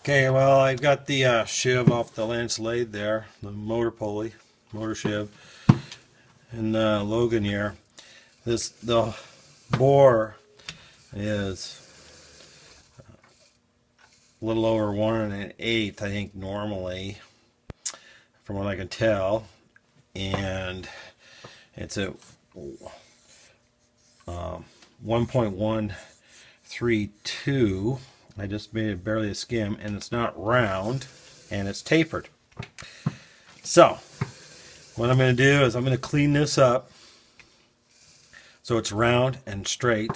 Okay, well, I've got the shiv off the Lance Lathe there, the motor pulley, motor shiv, and Logan here. The bore is a little over 1/8, I think, normally, from what I can tell, and it's at 1.132. I just made it barely a skim, and it's not round, and it's tapered. So what I'm going to do is I'm going to clean this up so it's round and straight,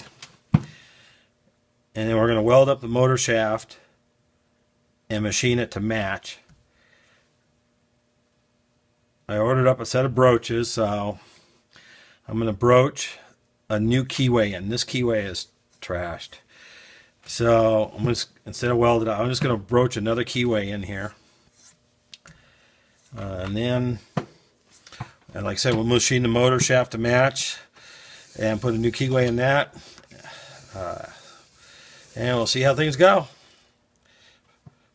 and then we're going to weld up the motor shaft and machine it to match. I ordered up a set of broaches, so I'm going to broach a new keyway in. This keyway is trashed. So I'm just, instead of weld it up, I'm just going to broach another keyway in here. And like I said, we'll machine the motor shaft to match and put a new keyway in that. And we'll see how things go.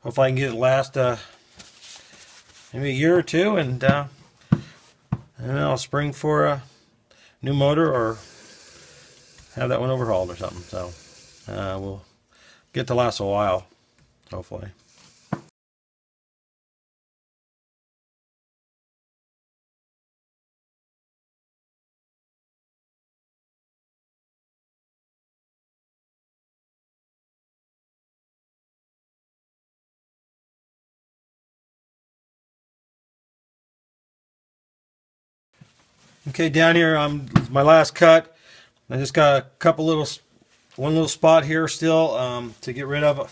Hopefully I can get it to last maybe a year or two, and I'll spring for a new motor or have that one overhauled or something. So we'll get to last a while, hopefully. Okay, down here, my last cut. I just got a couple one little spot here still to get rid of.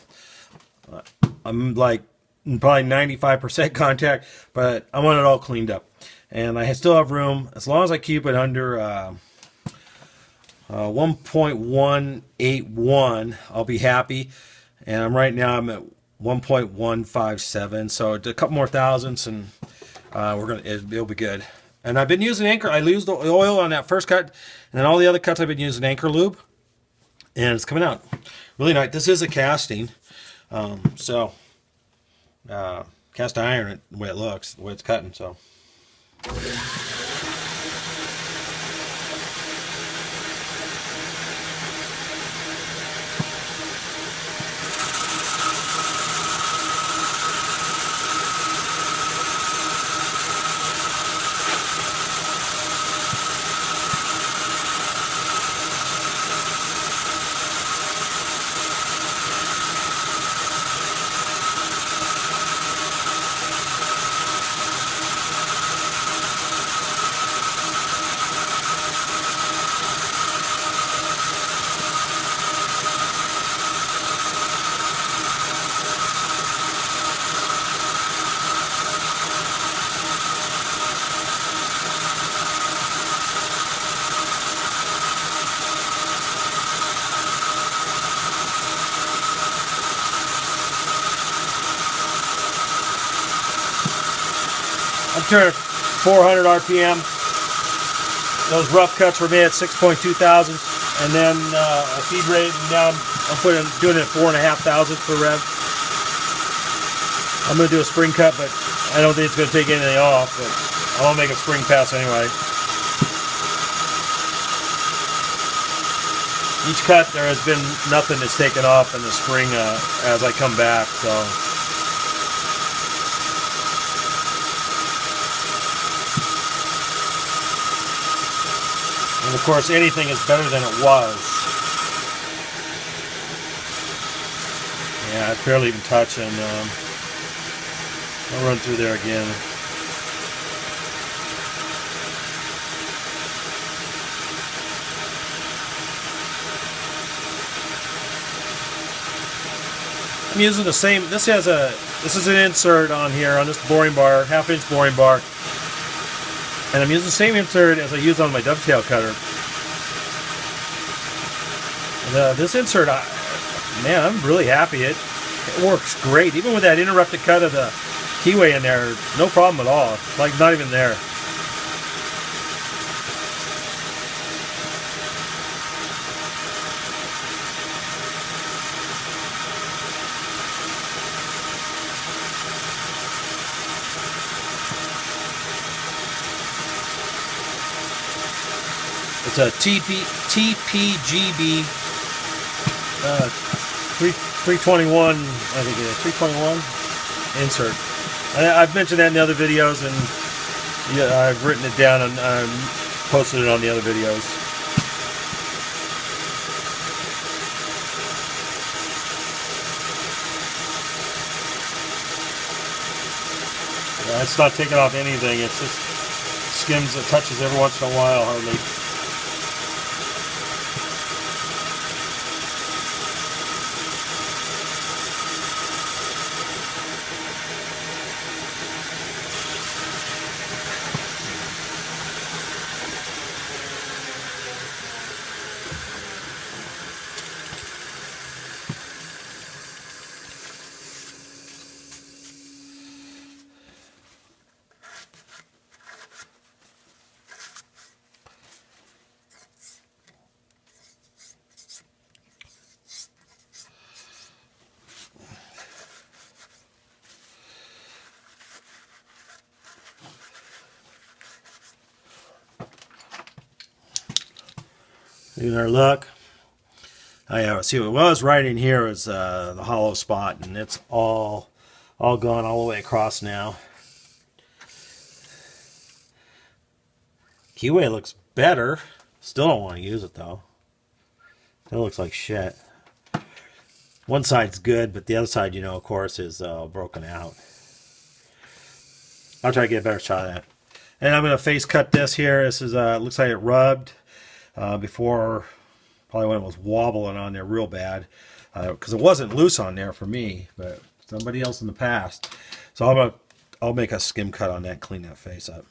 I'm like probably 95% contact, but I want it all cleaned up. And I still have room, as long as I keep it under 1.181, I'll be happy. And right now I'm at 1.157, so a couple more thousandths, and it'll be good. And I've been using Anchor. I used the oil on that first cut, and then all the other cuts I've been using Anchor lube, and it's coming out really nice. This is a casting, cast iron the way it looks, the way it's cutting. So. I'm turning 400 RPM. Those rough cuts were made at 6.2 thousandths, and then a feed rate. And now I'm doing it at 4.5 thousandths per rev. I'm going to do a spring cut, but I don't think it's going to take anything off. But I want to make a spring pass anyway. Each cut there has been nothing that's taken off in the spring as I come back. So. And of course, anything is better than it was. Yeah, I barely even touch, and I'll run through there again. I'm using the same. This is an insert on here on this boring bar, 1/2-inch boring bar. And I'm using the same insert as I use on my dovetail cutter. And, this insert, man, I'm really happy. It works great. Even with that interrupted cut of the keyway in there, no problem at all. It's like not even there. It's a TPGB 321, I think it is, 321 insert. I've mentioned that in the other videos, and yeah, I've written it down and posted it on the other videos. It's not taking off anything, it's just skims, it touches every once in a while, hardly. Doing our look. See what was right in here is the hollow spot, and it's all gone all the way across now. Keyway looks better. Still don't want to use it though. It looks like shit. One side's good, but the other side, you know, of course, is broken out. I'll try to get a better shot at it. And I'm going to face cut this here. This is looks like it rubbed before, probably when it was wobbling on there real bad, because it wasn't loose on there for me, but somebody else in the past. So I'll make a skim cut on that, clean that face up.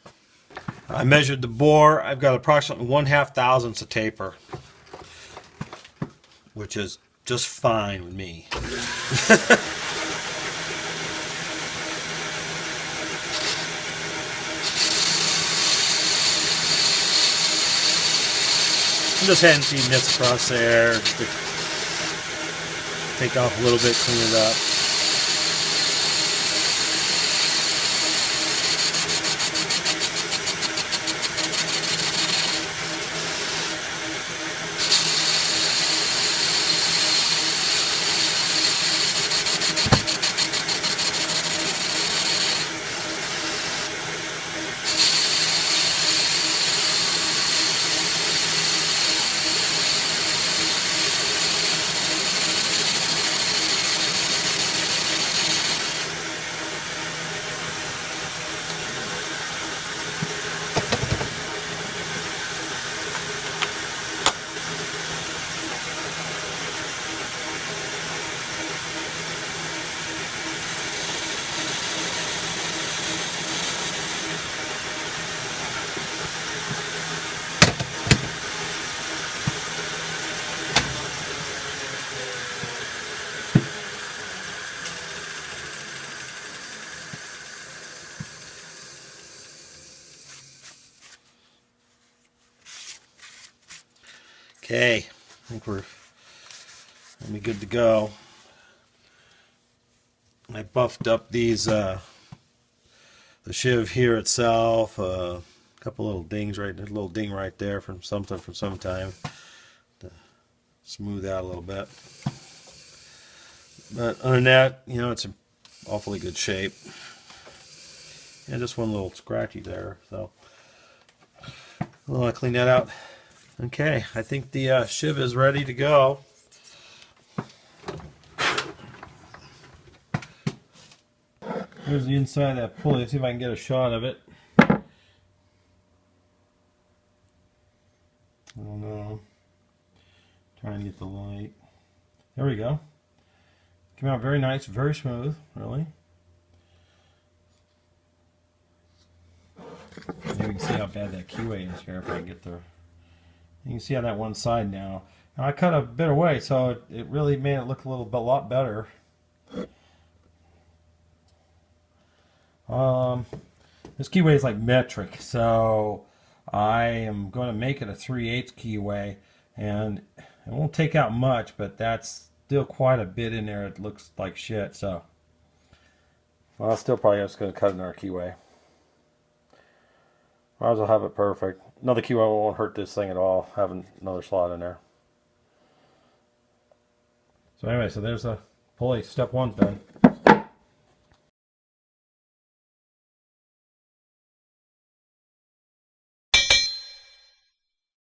I measured the bore. I've got approximately 1/2 thousandths of taper, which is just fine with me. I'm just hand feeding this across there just to take off a little bit, clean it up. Okay, I think we're gonna be good to go. I buffed up these the shiv here itself, a couple little dings right, a little ding right there from something from some time to smooth out a little bit. But other than that, you know, it's in awfully good shape. And just one little scratchy there, so I'll clean that out. Okay, I think the shiv is ready to go. Here's the inside of that pulley. Let's see if I can get a shot of it. I don't know. Trying to get the light. There we go. Came out very nice, very smooth, really. Maybe you can see how bad that keyway is here if I can get there. You can see on that one side now. Now I cut a bit away, so it really made it look a lot better. This keyway is like metric, so I am going to make it a 3/8 keyway, and it won't take out much, but that's still quite a bit in there. It looks like shit, so well, I'll still probably just going to cut another keyway. Might as well have it perfect. Another Keyway won't hurt this thing at all, having another slot in there. So anyway, so there's a pulley. Step 1's done.